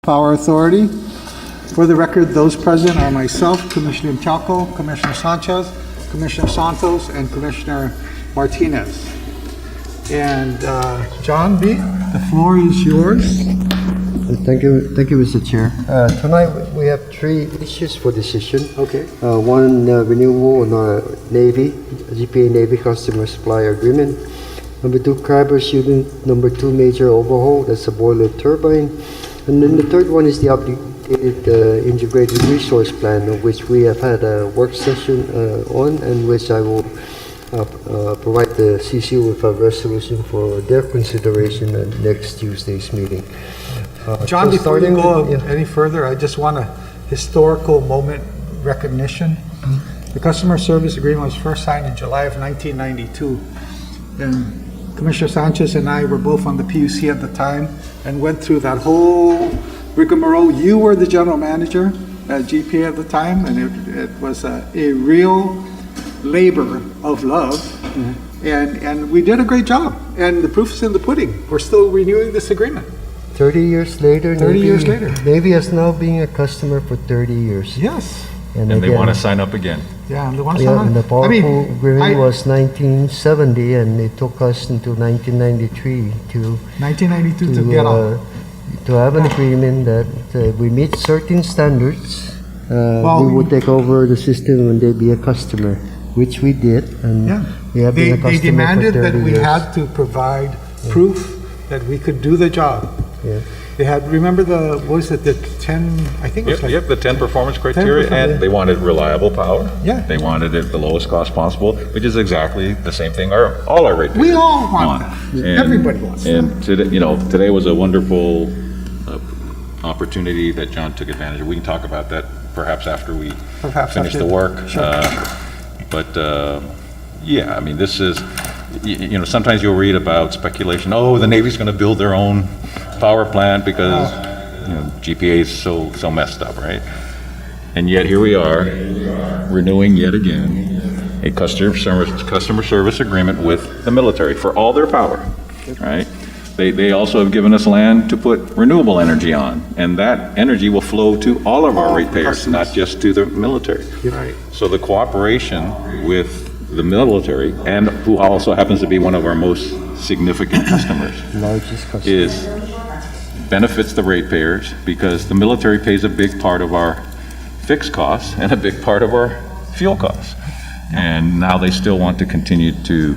Power Authority. For the record, those present are myself, Commissioner Chalco, Commissioner Sanchez, Commissioner Santos, and Commissioner Martinez. And John B., the floor is yours. Thank you, Mr. Chair. Tonight we have three issues for decision. Okay. One, renewal on our Navy, GPA Navy Customer Supplier Agreement. Number two, CABRAS Unit Number 2 major overhaul, that's a boiler turbine. And then the third one is the updated integrated resource plan, of which we have had a work session on, and which I will provide the CCU with a resolution for their consideration at next Tuesday's meeting. John, before you go any further, I just want a historical moment recognition. The customer service agreement was first signed in July of 1992. And Commissioner Sanchez and I were both on the PUC at the time and went through that whole rigmarole. You were the general manager at GPA at the time, and it was a real labor of love. And we did a great job. And the proof is in the pudding. We're still renewing this agreement. 30 years later, 30 years later. Navy has now been a customer for 30 years. Yes. And they want to sign up again. Yeah, and they want to sign up. And the powerful agreement was 1970, and it took us until 1992 to get on. To have an agreement that we meet certain standards. We would take over the system when they be a customer, which we did, and we have been a customer. They demanded for 30 that we years. Had to provide proof that we could do the job. Yeah. They had, remember the 10, I think it was the 10 performance criteria, and they wanted reliable power. Yeah. They wanted it the lowest cost possible, which is exactly the same thing all our ratepayers We all want that. And, everybody wants that. And today was a wonderful opportunity that John took advantage of. We can talk about that perhaps after we finish the work. Sure. Yeah, I mean, this is, sometimes you'll read about speculation, the Navy's going to build their own power plant because GPA is so messed up, right? And yet here we are renewing yet again a customer service agreement with the military for all their power, right? They also have given us land to put renewable energy on, and that energy will flow to all of our ratepayers, not just to the military. Right. So the cooperation with the military, and who also happens to be one of our most significant customers, largest customer, benefits the ratepayers because the military pays a big part of our fixed costs and a big part of our fuel costs. And now they still want to continue to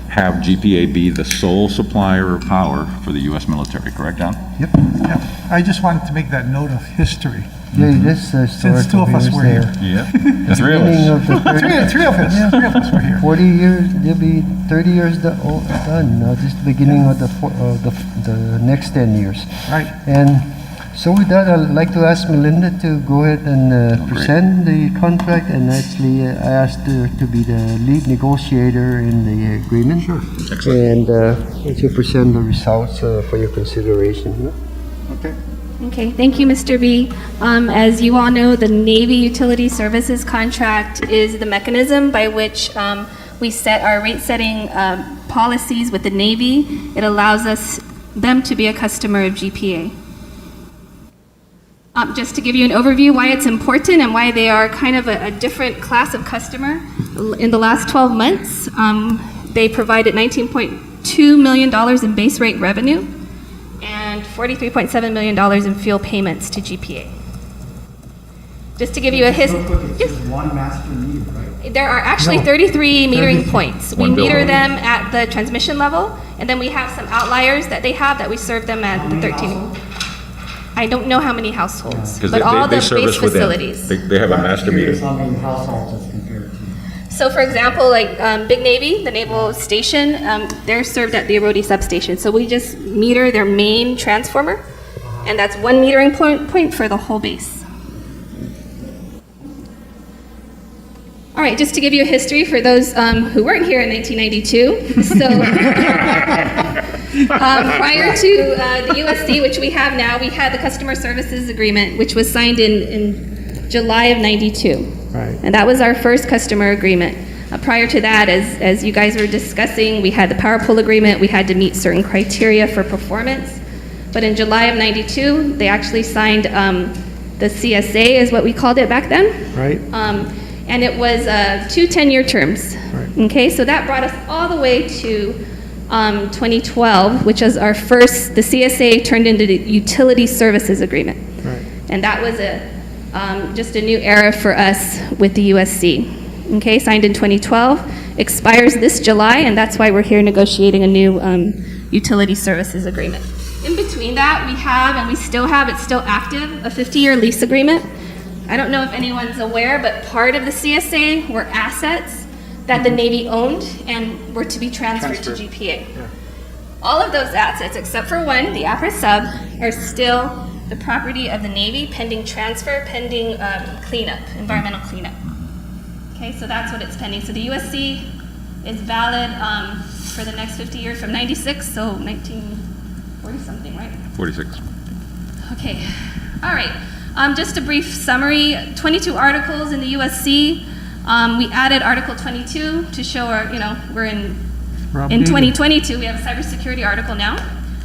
have GPA be the sole supplier of power for the U.S. military, correct, John? Yep. I just wanted to make that note of history. Since two of us were here. Yeah, the three of us. Three of us were here. 40 years, they'll be 30 years done. This is the beginning of the next 10 years. Right. And so with that, I'd like to ask Melinda to go ahead and present the contract, and actually I asked her to be the lead negotiator in the agreement. Sure. Excellent. And to present the results for your consideration. Okay. Okay, thank you, Mr. B. As you all know, the Navy Utility Services Contract is the mechanism by which we set our rate-setting policies with the Navy. It allows them to be a customer of GPA. Just to give you an overview why it's important and why they are kind of a different class of customer. In the last 12 months, they provided $19.2 million in base rate revenue and $43.7 million in fuel payments to GPA. Just to give you a history. Yes. One master meter, right? There are actually 33 metering points. We meter them at the transmission level, and then we have some outliers that they have that we serve them at the 13. I don't know how many households, but all the base facilities. They have a master meter. How many households as compared to? So for example, like Big Navy, the naval station, they're served at the Arodi substation. So we just meter their main transformer, and that's one metering point for the whole base. All right, just to give you a history for those who weren't here in 1992. So prior to the USC, which we have now, we had the Customer Services Agreement, which was signed in July of 92. Right. And that was our first customer agreement. Prior to that, as you guys were discussing, we had the Power Pool Agreement. We had to meet certain criteria for performance. But in July of 92, they actually signed the CSA, is what we called it back then. Right. And it was 2 10-year terms. Right. Okay, so that brought us all the way to 2012, which is our first, the CSA turned into the Utility Services Agreement. Right. And that was just a new era for us with the USC. Okay, signed in 2012, expires this July, and that's why we're here negotiating a new Utility Services Agreement. In between that, we have, and we still have, it's still active, a 50-year lease agreement. I don't know if anyone's aware, but part of the CSA were assets that the Navy owned and were to be transferred to GPA. Yeah. All of those assets, except for one, the APRA sub, are still the property of the Navy pending transfer, pending cleanup, environmental cleanup. Okay, so that's what it's pending. So the USC is valid for the next 50 years from 96, so 1940 something, right? 46. Okay, all right. Just a brief summary, 22 articles in the USC. We added Article 22 to show our, we're in 2022, we have a cybersecurity article now.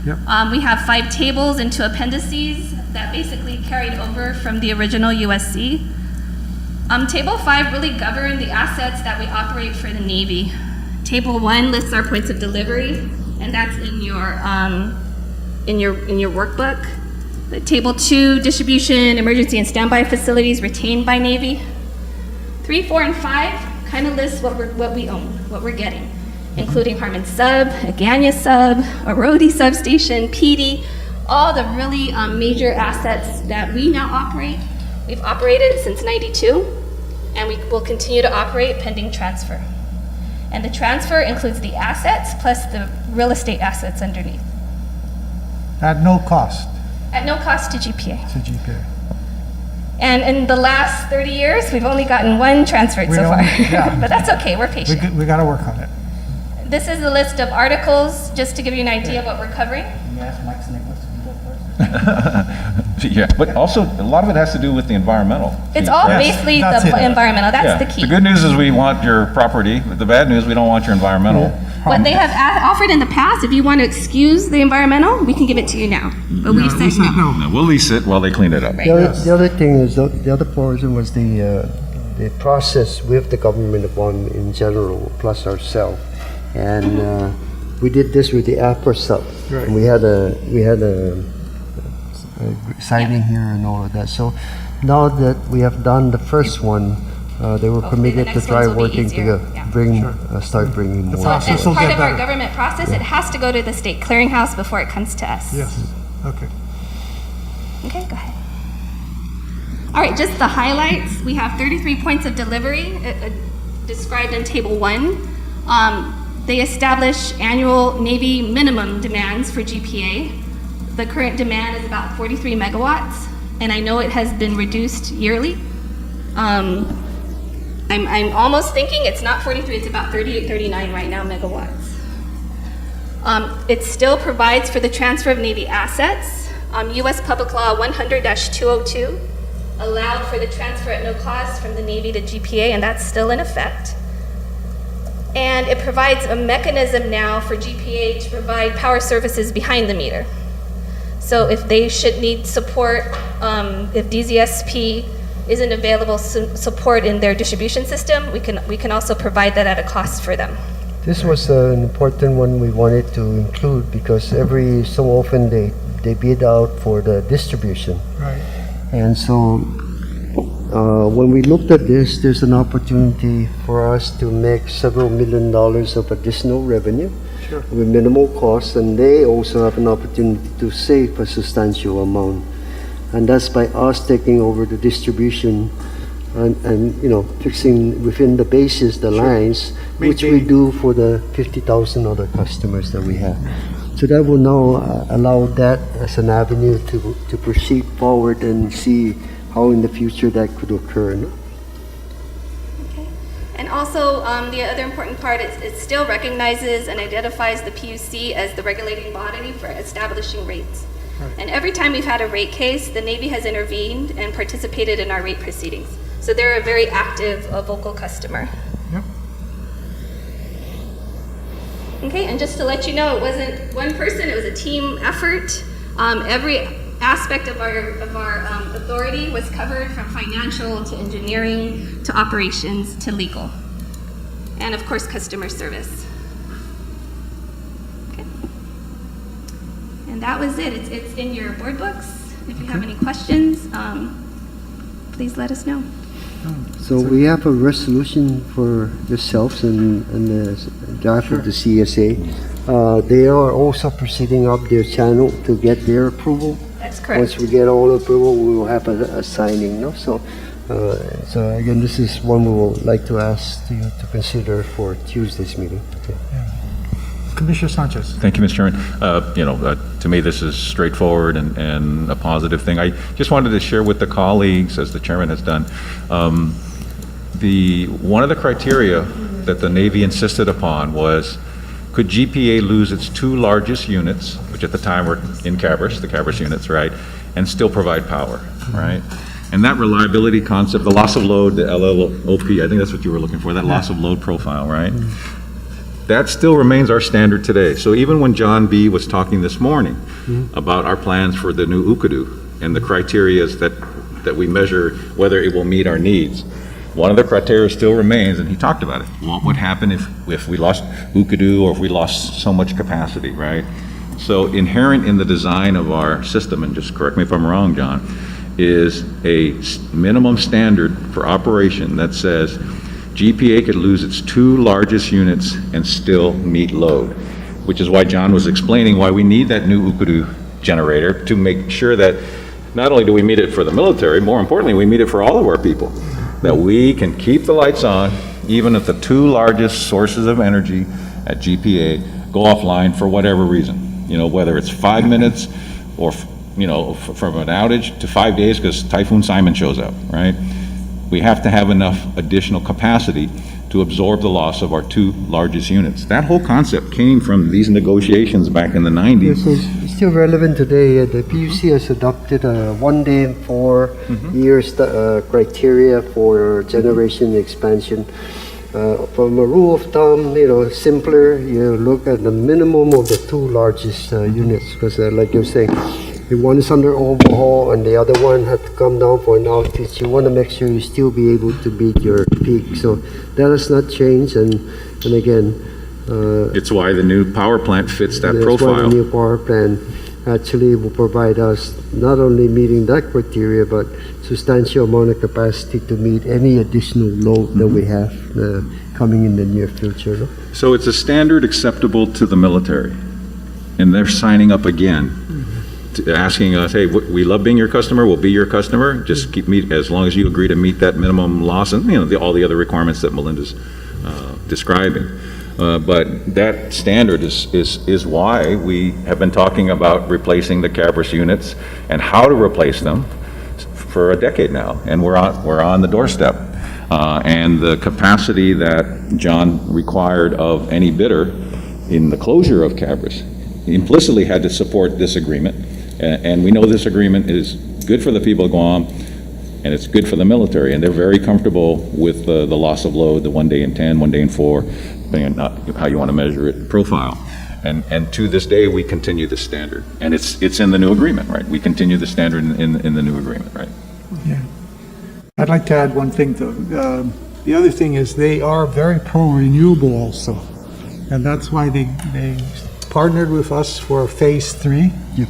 Yep. We have 5 tables and 2 appendices that basically carried over from the original USC. Table 5 really governed the assets that we operate for the Navy. Table 1 lists our points of delivery, and that's in your workbook. The Table 2, distribution, emergency, and standby facilities retained by Navy. 3, 4, and 5 kind of lists what we own, what we're getting, including Harmon Sub, Agania Sub, a Rhodey Substation, PD, all the really major assets that we now operate. We've operated since 92, and we will continue to operate pending transfer. And the transfer includes the assets plus the real estate assets underneath. At no cost At no cost to GPA. to GPA. And in the last 30 years, we've only gotten 1 transferred We so don't- far. yeah. But that's okay, we're patient. We got to work on it. This is a list of articles, just to give you an idea of what we're covering. Can you ask Mike Nicholas to go first? Yeah, but also, a lot of it has to do with the environmental. It's all Yes. basically That's the it. environmental, Yeah. that's the key. The good news is we want your property. The bad news, we don't want your environmental. What they have offered in the past, if you want to excuse the environmental, we can give it to you now. But we've said no. No, we'll lease it while they clean it up. Right. The other thing is, the other portion was the process with the government of one in general, plus ourselves. And we did this with the APRA sub. Right. And we had a signing here and all of that. So now that we have done the first one, they were Hopefully the permitted to next try ones will be working easier. to Yeah. start bringing more. But process as will part get of our better. government process, it has to go to the state clearinghouse before it comes to us. Yes. Okay. Okay, go ahead. All right, just the highlights. We have 33 points of delivery described in Table 1. They establish annual Navy minimum demands for GPA. The current demand is about 43 megawatts, and I know it has been reduced yearly. I'm almost thinking it's not 43, it's about 38, 39 right now megawatts. It still provides for the transfer of Navy assets. U.S. Public Law 100-202 allowed for the transfer at no cost from the Navy to GPA, and that's still in effect. And it provides a mechanism now for GPA to provide power services behind the meter. So if they should need support, if DZSP isn't available support in their distribution system, we can also provide that at a cost for them. This was an important one we wanted to include because every so often they bid out for the distribution. Right. And so when we looked at this, there's an opportunity for us to make several $1 million of additional revenue Sure. with minimal cost, and they also have an opportunity to save a substantial amount. And that's by us taking over the distribution and fixing within the bases, the lines, which we do for the 50,000 other customers that we have. So that will now allow that as an avenue to proceed forward and see how in the future that could occur. No? Okay. And also, the other important part is it still recognizes and identifies the PUC as the regulating body for establishing rates. Right. And every time we've had a rate case, the Navy has intervened and participated in our rate proceedings. So they're a very active, vocal customer. Yep. Okay, and just to let you know, it wasn't one person, it was a team effort. Every aspect of our authority was covered, from financial to engineering to operations to legal, and of course customer service. Okay. And that was it. It's in your board books. If you have any questions, please let us know. So we have a resolution for yourselves and the draft of the CSA. They are also proceeding up their channel to get their approval. That's correct. Once we get all approval, we will have a signing. No? So again, this is one we would like to ask you to consider for Tuesday's meeting. Okay. Commissioner Sanchez. Thank you, Mr. Chairman. To me, this is straightforward and a positive thing. I just wanted to share with the colleagues, as the chairman has done, one of the criteria that the Navy insisted upon was, could GPA lose its two largest units, which at the time were in CABRAS, the CABRAS units, right, and still provide power, right? And that reliability concept, the loss of load, the LLOP, I think that's what you were looking for, that loss of load profile, right? That still remains our standard today. So even when John B. was talking this morning about our plans for the new UKADU and the criteria that we measure whether it will meet our needs, one of the criteria still remains, and he talked about it. What would happen if we lost UKADU or if we lost so much capacity, right? So inherent in the design of our system, and just correct me if I'm wrong, John, is a minimum standard for operation that says GPA could lose its two largest units and still meet load, which is why John was explaining why we need that new UKADU generator to make sure that not only do we meet it for the military, more importantly, we meet it for all of our people, that we can keep the lights on even if the two largest sources of energy at GPA go offline for whatever reason, whether it's 5 minutes or, from an outage to 5 days because Typhoon Simon shows up, right? We have to have enough additional capacity to absorb the loss of our two largest units. That whole concept came from these negotiations back in the 90s. Yes, it's still relevant today. The PUC has adopted a 1 day and 4 years criteria for generation expansion. From a rule of thumb, simpler, you look at the minimum of the two largest units, because like you're saying, the one is under overhaul and the other one had to come down for an outage. You want to make sure you still be able to beat your peak. So that has not changed. And again, it's why the new power plant fits that that's profile. why the new power plant actually will provide us not only meeting that criteria, but substantial amount of capacity to meet any additional load that we have coming in the near future. No? So it's a standard acceptable to the military, and they're signing up again, asking us, hey, we love being your customer, we'll be your customer, just keep me, as long as you agree to meet that minimum loss and all the other requirements that Melinda's describing. But that standard is why we have been talking about replacing the CABRAS units and how to replace them for a decade now, and we're on the doorstep. And the capacity that John required of any bidder in the closure of CABRAS implicitly had to support this agreement. And we know this agreement is good for the people of Guam, and it's good for the military, and they're very comfortable with the loss of load, the 1 day in 10, 1 day in 4, depending on how you want to measure it, profile. And to this day, we continue the standard. And it's in the new agreement, right? We continue the standard in the new agreement, right? Yeah. I'd like to add one thing, though. The other thing is they are very pro-renewable also. And that's why they partnered with us for phase 3. Yep.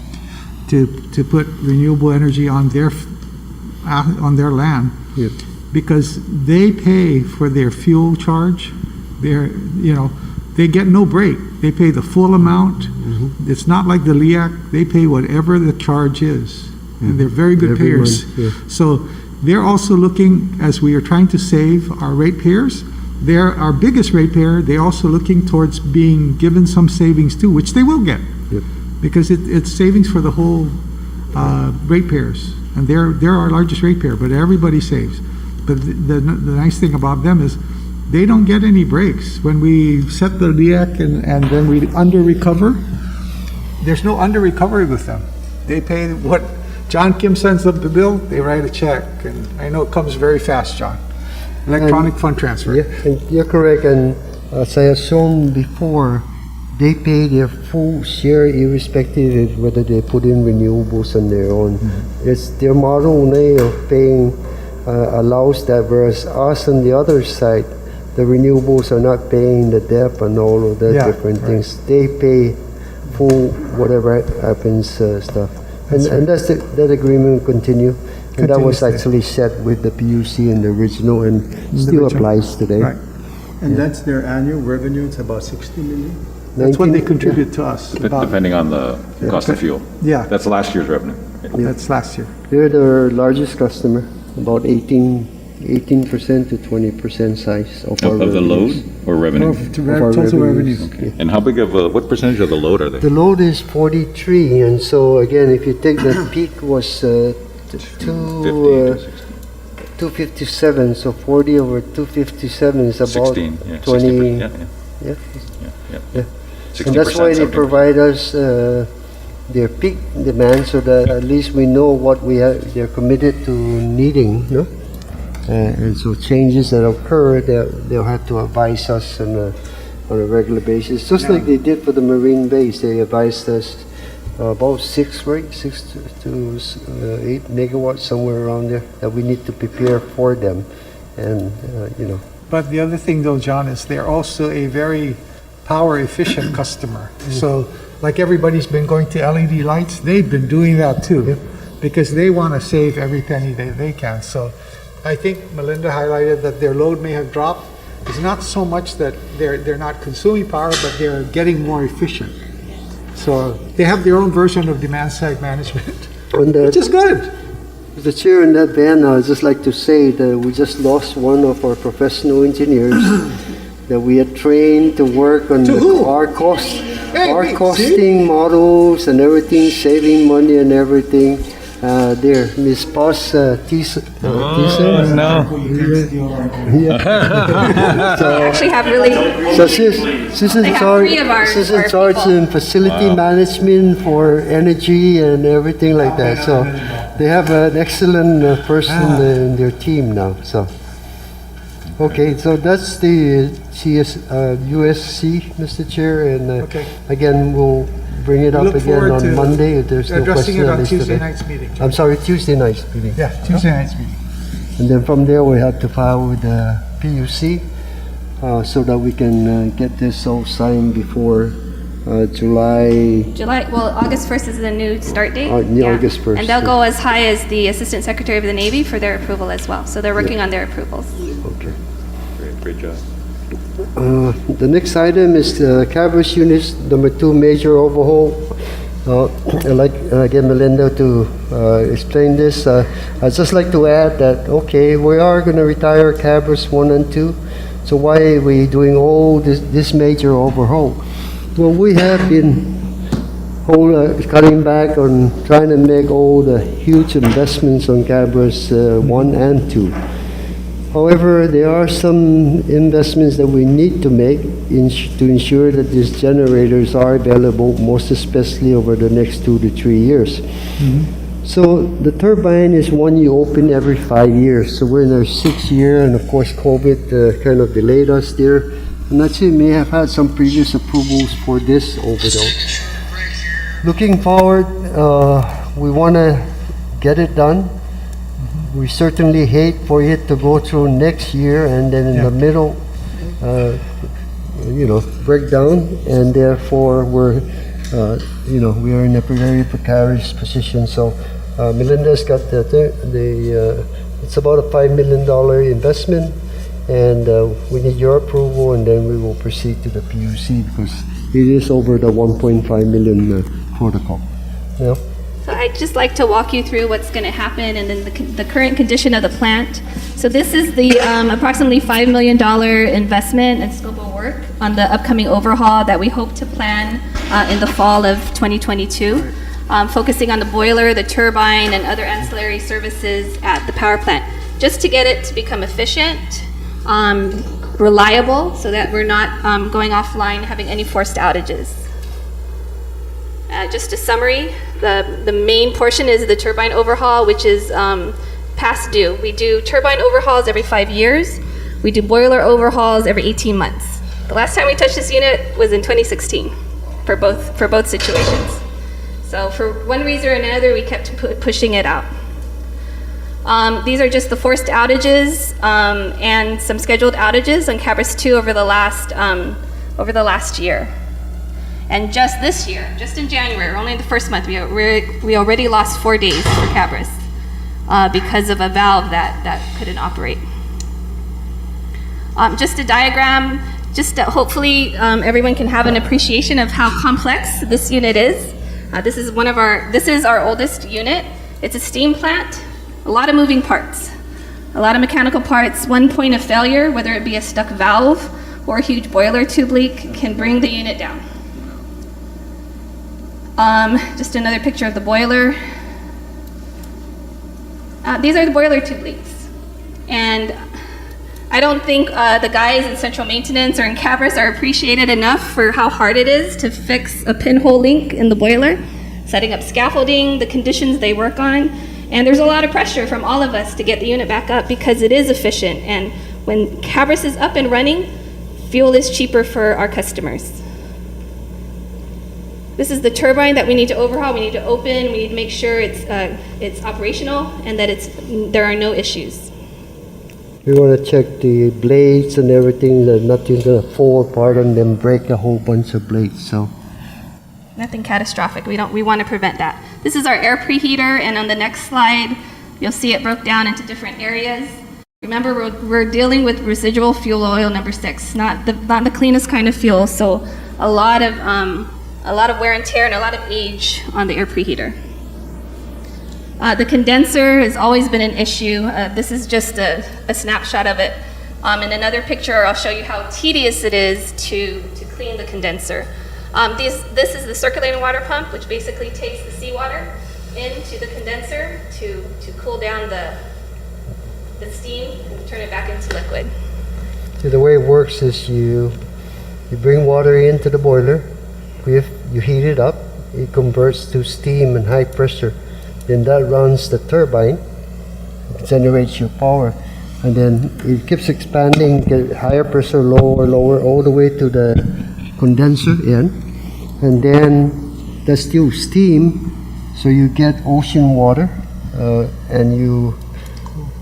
To put renewable energy on their land. Yep. Because they pay for their fuel charge. They get no break. They pay the full amount. Mm-hmm. It's not like the LEAC. They pay whatever the charge is. And they're very good payers. So they're also looking, as we are trying to save our ratepayers, they're our biggest ratepayer. They're also looking towards being given some savings too, which they will get. Yep. Because it's savings for the whole ratepayers. And they're our largest ratepayer, but everybody saves. But the nice thing about them is they don't get any breaks. When we set the LEAC and then we under-recover, there's no under-recovery with them. They pay what John Kim sends them the bill, they write a check. And I know it comes very fast, John. Electronic fund transfer. Yeah, and you're correct. And as I assumed before, they pay their full share irrespective of whether they put in renewables on their own. It's their model of paying allows that, whereas us on the other side, the renewables are not paying the debt and all of the Yeah, different things. They pay full whatever happens stuff. And that's that agreement will continue. And that was Continues there. actually set with the PUC in the original and still original. applies today. Right. And that's their annual revenue, it's about 60 million? That's what they 19 contribute to us. about- Depending on the cost of fuel. Yeah. That's last year's revenue. That's last year. They're the largest customer, about 18% to 20% size of our Of the revenues. load or revenue? Of our Total revenues. revenue. And how big of a, what percentage of the load are they? The load is 43, and so again, if you take the peak was 257, so 40 over 257 is about 16, yeah, 20. 60%, yeah, Yeah. yeah. And that's why they 60%. provide us their peak demand, so that at least we know what we have. They're committed to needing, no? And so changes that occur, they'll have to advise us on a regular basis, just like they did for the Marine base. They advised us about 6 to 8 megawatts, somewhere around there, that we need to prepare for them, and But the other thing though, John, is they're also a very power efficient customer. So like everybody's been going to LED lights, they've been doing that too, because they want to save every penny they can. So I think Melinda highlighted that their load may have dropped. It's not so much that they're not consuming power, but they're getting more efficient. So they have their own version of demand side management, on which is good. the chair in that van, I'd just like to say that we just lost one of our professional engineers that we had trained to work on To who? our Hey, our wait, costing models and everything, saving money and everything. There, Miss Paz Tisa. No. Actually have really, So she's in They have charge. 3 of our- She's our in charge people. in facility management for energy and everything like that. So they have an excellent person in their team now. So okay, so that's the USC, Mr. Chair, and Okay. again we'll bring it up Look again forward on to Monday if there's no addressing question it at on least Tuesday today. night's meeting. I'm sorry, Tuesday night's meeting. Yeah, Tuesday night's meeting. And then from there, we have to file with the PUC so that we can get this all signed before July. August 1st is the new start date. August 1st, And they'll yeah. go as high as the Assistant Secretary of the Navy for their approval as well. So they're working on their approvals. Okay. Great job. The next item is the CABRAS units, number 2 major overhaul. I'd like again Melinda to explain this. I'd just like to add that, okay, we are going to retire CABRAS 1 and 2. So why are we doing all this major overhaul? Well, we have been cutting back on trying to make all the huge investments on CABRAS 1 and 2. However, there are some investments that we need to make to ensure that these generators are available, most especially over the next 2 to 3 years. So the turbine is one you open every 5 years. So we're in our 6th year, and of course COVID kind of delayed us there. And actually may have had some previous approvals for this overhaul. Looking forward, we want to get it done. We certainly hate for it to go through next year and then in the middle, break down, and therefore we're, we are in a very precarious position. So Melinda's got it's about a $5 million investment, and we need your approval, and then we will proceed to the PUC because it is over the 1.5 million protocol. Yeah. So I'd just like to walk you through what's going to happen and then the current condition of the plant. So this is the approximately $5 million investment and scope of work on the upcoming overhaul that we hope to plan in the fall of 2022, focusing on the boiler, the turbine, and other ancillary services at the power plant, just to get it to become efficient, reliable, so that we're not going offline, having any forced outages. Just a summary, the main portion is the turbine overhaul, which is past due. We do turbine overhauls every 5 years. We do boiler overhauls every 18 months. The last time we touched this unit was in 2016. for both situations. So for one reason or another, we kept pushing it out. These are just the forced outages and some scheduled outages on CABRAS 2 over the last year. And just this year, just in January, only the first month, we already lost 4 days for CABRAS because of a valve that couldn't operate. Just a diagram, just to hopefully everyone can have an appreciation of how complex this unit is. This is our oldest unit. It's a steam plant, a lot of moving parts, a lot of mechanical parts. One point of failure, whether it be a stuck valve or a huge boiler tube leak, can bring the unit down. Just another picture of the boiler. These are the boiler tube leaks. And I don't think the guys in central maintenance or in CABRAS are appreciated enough for how hard it is to fix a pinhole leak in the boiler, setting up scaffolding, the conditions they work on. And there's a lot of pressure from all of us to get the unit back up because it is efficient. And when CABRAS is up and running, fuel is cheaper for our customers. This is the turbine that we need to overhaul. We need to open. We need to make sure it's operational and that there are no issues. We want to check the blades and everything, that nothing's going to fall apart and then break a whole bunch of blades. So Nothing catastrophic. We want to prevent that. This is our air preheater, and on the next slide, you'll see it broke down into different areas. Remember, we're dealing with residual fuel oil number 6, not the cleanest kind of fuel. So a lot of wear and tear and a lot of age on the air preheater. The condenser has always been an issue. This is just a snapshot of it. In another picture, I'll show you how tedious it is to clean the condenser. This is the circulating water pump, which basically takes the seawater into the condenser to cool down the steam and turn it back into liquid. see, the way it works is you bring water into the boiler, you heat it up, it converts to steam and high pressure. Then that runs the turbine, it generates your power, and then it keeps expanding, get higher pressure, lower, all the way to the condenser end, and then that's still steam, so you get ocean water, and you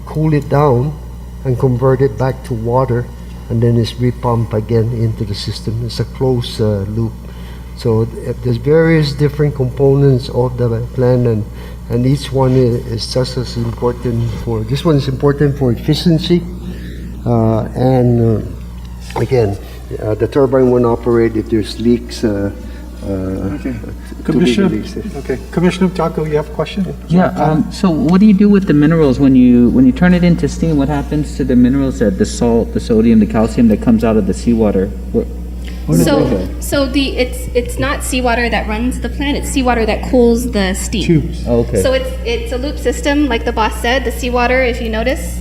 cool it down and convert it back to water, and then it's repumped again into the system. It's a closed loop. So there's various different components of the plant, and each one is just as important for, this one is important for efficiency, and again, the turbine won't operate if there's leaks. Commissioner, Commissioner Tiago, you have a question? Yeah, so what do you do with the minerals when you turn it into steam? What happens to the minerals, the salt, the sodium, the calcium that comes out of the seawater? It's not seawater that runs the plant, it's seawater that cools the steam. Tubes. Okay. So it's a loop system, like the boss said. The seawater, if you notice,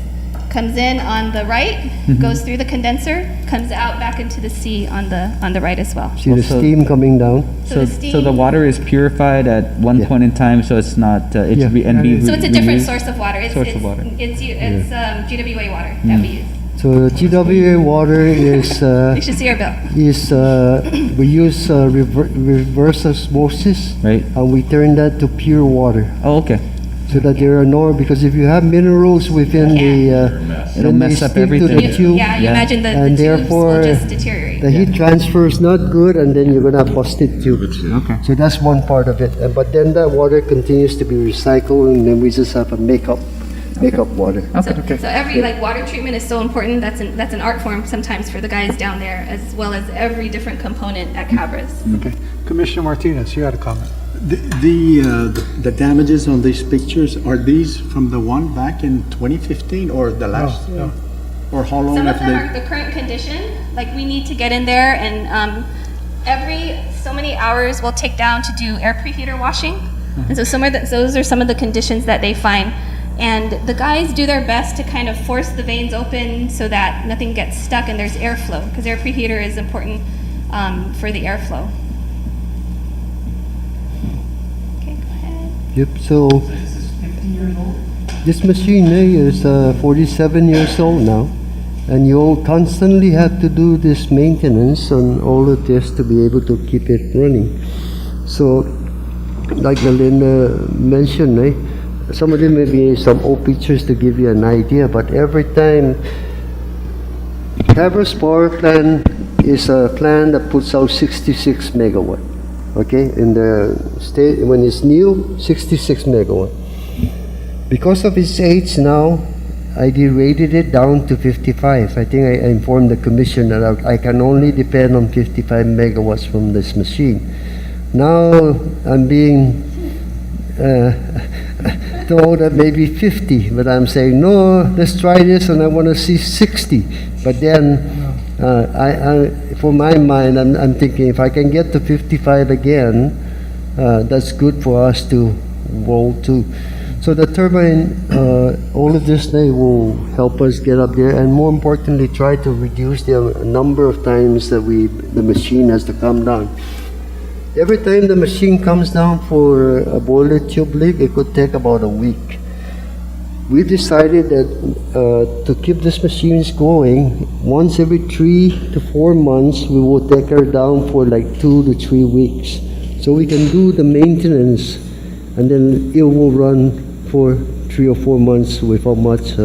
comes in on the right, goes through the condenser, comes out back into the sea on the right as well. See the steam coming down? So the water is purified at one point in time, so it's not So it's a different source of water. It's water. It's GWA water that we use. So GWA water is You should see our bill. we use reverse osmosis, Right. and we turn that to pure water, Oh, okay. so that there are no, because if you have minerals within It'll then mess they up stick to everything. the tube. You imagine the And tubes therefore, will just deteriorate. The heat transfer is not good, and then you're gonna have busted tubes. Okay. So that's one part of it. But then that water continues to be recycled, and then we just have a makeup water. So every water treatment is so important. That's an art form sometimes for the guys down there, as well as every different component at CABRAS. Okay. Commissioner Martinez, you had a comment. The damages on these pictures, are these from the one back in 2015 or the last? No. Or how long Some of have them they? are the current condition. Like we need to get in there, and every so many hours we'll take down to do air preheater washing. And so those are some of the conditions that they find. And the guys do their best to kind of force the veins open so that nothing gets stuck and there's airflow, because air preheater is important for the airflow. Okay, go ahead. Yep. So this machine is 47 years old now, and you'll constantly have to do this maintenance on all of this to be able to keep it running. So, like Melinda mentioned, some of them may be some old pictures to give you an idea, but every time CABRAS power plant is a plant that puts out 66 megawatt. Okay, in the state when it's new, 66 megawatt. Because of its age now, I derated it down to 55. I think I informed the commission that I can only depend on 55 megawatts from this machine. Now I'm being told that maybe 50, but I'm saying no, let's try this, and I want to see 60. But then, for my mind, I'm thinking if I can get to 55 again, that's good for us to roll to. So the turbine, all of this they will help us get up there, and more importantly, try to reduce the number of times that the machine has to come down. Every time the machine comes down for a boiler tube leak, it could take about a week. We decided that to keep this machines going, once every 3 to 4 months, we will take her down for like 2 to 3 weeks. So we can do the maintenance, and then it will run for 3 or 4 months without much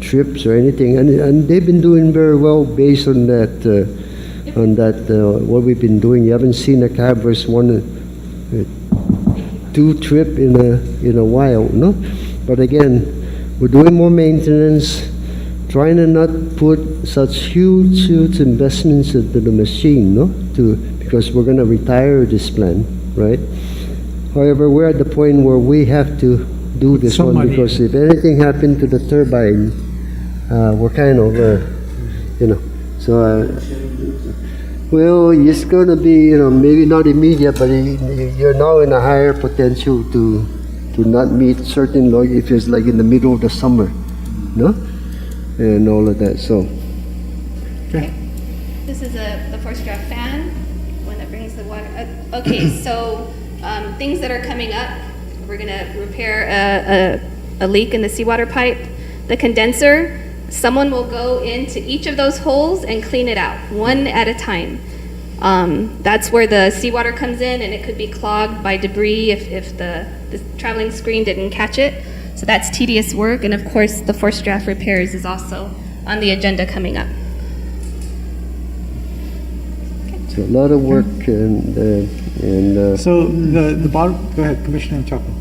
trips or anything. And they've been doing very well based on that. What we've been doing. You haven't seen a CABRAS 2 trip in a while, no? But again, we're doing more maintenance, trying to not put such huge investments into the machine, no? Because we're going to retire this plan, right? However, we're at the point where we have to do this one, because if anything happened to the turbine, we're kind of, so. Well, it's going to be, maybe not immediate, but you're now in a higher potential to not meet certain log if it's like in the middle of the summer, no? And all of that, so. Okay. This is the force draft fan, one that brings the water up. Okay, so things that are coming up, we're going to repair a leak in the seawater pipe. The condenser, someone will go into each of those holes and clean it out, one at a time. That's where the seawater comes in, and it could be clogged by debris if the traveling screen didn't catch it. So that's tedious work, and of course the force draft repairs is also on the agenda coming up. So a lot of work and So the bottom, go ahead, Commissioner Chapo.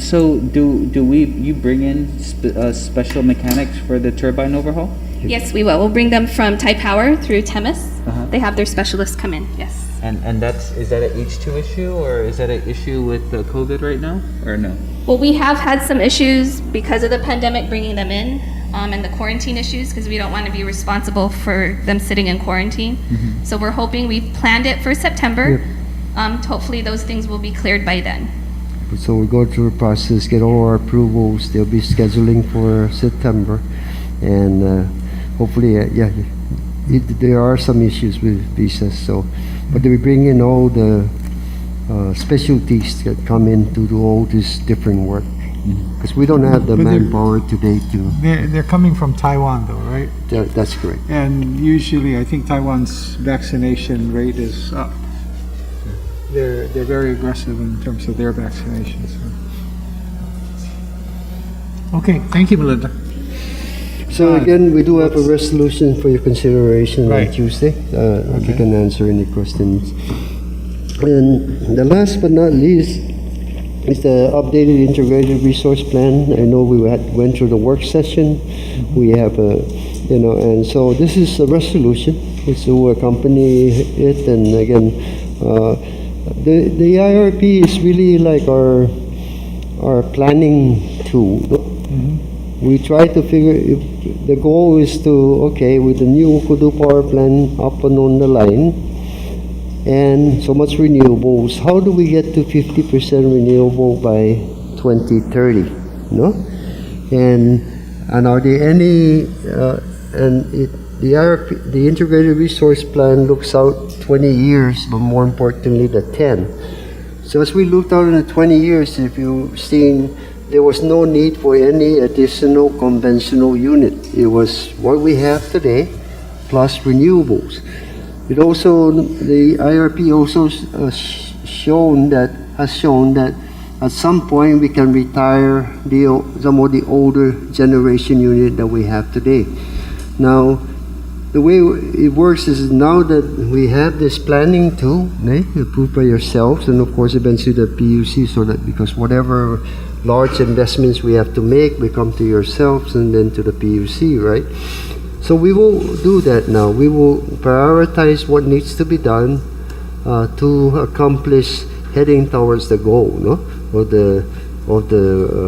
So you bring in special mechanics for the turbine overhaul? Yes, we will. We'll bring them from Thai Power through Temis. They have their specialists come in, yes. And is that an H2 issue, or is that an issue with the COVID right now, or no? Well, we have had some issues because of the pandemic bringing them in, and the quarantine issues, because we don't want to be responsible for them sitting in quarantine. So we're hoping, we've planned it for September. Hopefully those things will be cleared by then. so we go through a process, get all our approvals. They'll be scheduling for September, and hopefully, there are some issues with visas. So, but we bring in all the specialties that come in to do all this different work, because we don't have the manpower today to. They're coming from Taiwan, though, right? That's correct. And usually, I think Taiwan's vaccination rate is up. They're very aggressive in terms of their vaccinations. Okay, thank you, Melinda. So again, we do have a resolution for your consideration Right. on Tuesday. If you can answer any questions. And the last but not least is the updated integrated resource plan. I know we went through the work session. We have and so this is a resolution. It's to accompany it. And again, the IRP is really like our planning tool. We try to figure if the goal is to, with the new Kudu power plant up and on the line, and so much renewables, how do we get to 50% renewable by 2030? No? And are there any, the IRP, the integrated resource plan looks out 20 years, but more importantly, the 10. So as we looked out in the 20 years, if you've seen there was no need for any additional conventional unit. It was what we have today plus renewables. It also, the IRP also has shown that at some point we can retire some of the older generation unit that we have today. Now, the way it works is now that we have this planning tool, approved by yourselves, and of course eventually the PUC, so that because whatever large investments we have to make, we come to yourselves and then to the PUC, right? So we will do that now. We will prioritize what needs to be done to accomplish heading towards the goal, of the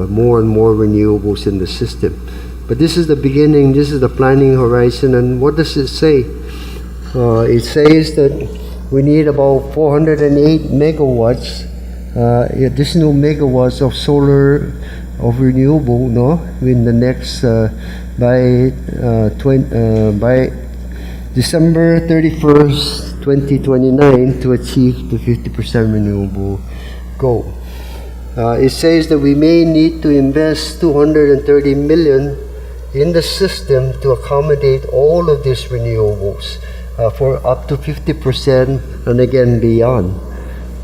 more and more renewables in the system. But this is the beginning, this is the planning horizon, and what does it say? It says that we need about 408 megawatts, additional megawatts of solar, of renewable, in the next, by December 31st, 2029 to achieve the 50% renewable goal. It says that we may need to invest 230 million in the system to accommodate all of these renewables for up to 50% and again beyond.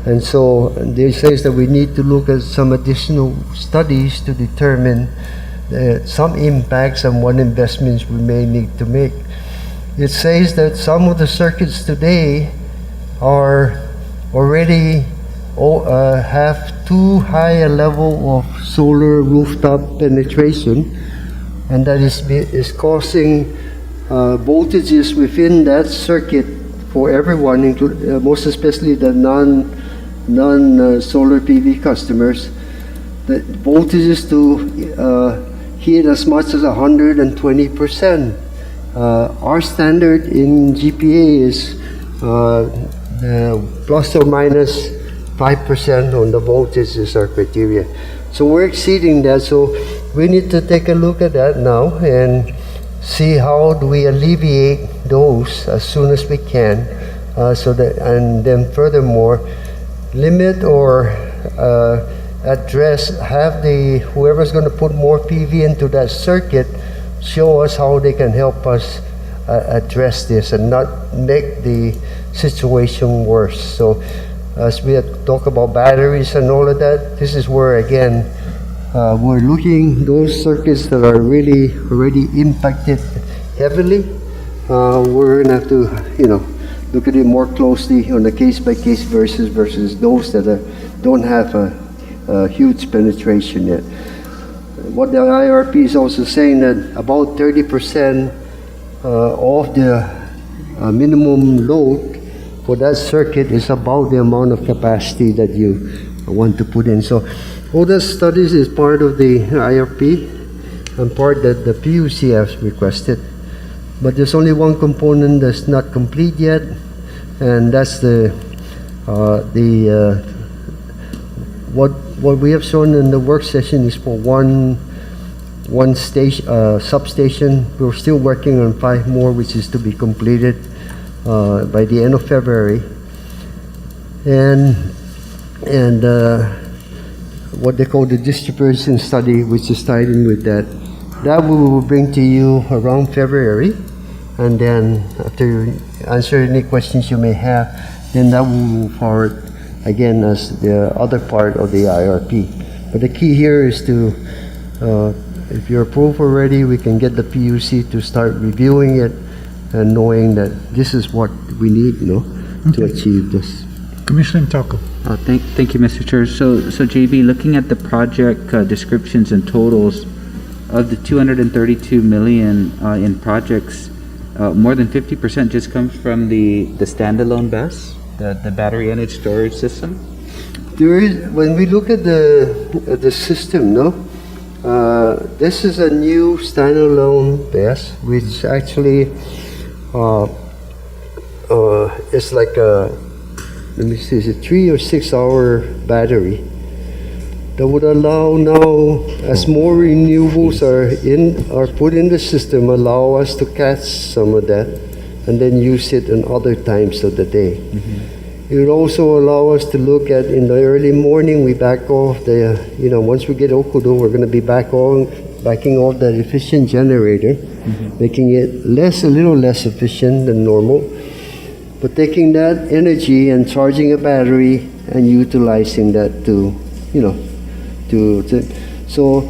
And so it says that we need to look at some additional studies to determine some impacts and what investments we may need to make. It says that some of the circuits today are already have too high a level of solar rooftop penetration, and that is causing voltages within that circuit for everyone, most especially the non-solar PV customers, the voltages to hit as much as 120%. Our standard in GPA is plus or minus 5% on the voltage is our criteria. So we're exceeding that, so we need to take a look at that now and see how do we alleviate those as soon as we can, and then furthermore limit or address, have whoever's going to put more PV into that circuit show us how they can help us address this and not make the situation worse. So as we talk about batteries and all of that, this is where again we're looking those circuits that are really already impacted heavily. We're gonna have to look at it more closely on a case-by-case versus those that don't have a huge penetration yet. What the IRP is also saying that about 30% of the minimum load for that circuit is about the amount of capacity that you want to put in. So all the studies is part of the IRP and part that the PUC has requested. But there's only one component that's not complete yet, and that's what we have shown in the work session is for one substation. We're still working on 5 more, which is to be completed by the end of February. And what they call the distribution study, which is tied in with that. That we will bring to you around February, and then after answer any questions you may have, then that will move forward again as the other part of the IRP. But the key here is to, if you're approved already, we can get the PUC to start reviewing it and knowing that this is what we need, to achieve this. Commissioner Taco. Thank you, Mr. Chair. So JB, looking at the project descriptions and totals of the 232 million in projects, more than 50% just comes from the standalone BESS, the battery energy storage system. There is, when we look at the system, this is a new standalone BESS, which actually is like a, let me see, it's a 3 or 6 hour battery that would allow now, as more renewables are put in the system, allow us to catch some of that and then use it in other times of the day. It would also allow us to look at, in the early morning, we back off the, once we get Okudo, we're going to be backing off that efficient generator, making it a little less efficient than normal, but taking that energy and charging a battery and utilizing that so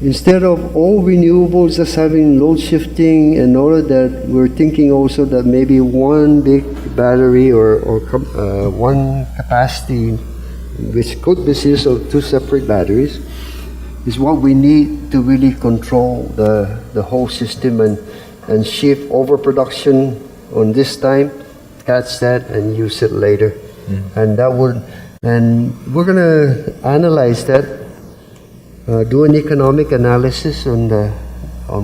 instead of all renewables just having load shifting and all of that, we're thinking also that maybe one big battery or one capacity, which could consist of two separate batteries, is what we need to really control the whole system and shift overproduction on this time, catch that and use it later. And we're going to analyze that, do an economic analysis on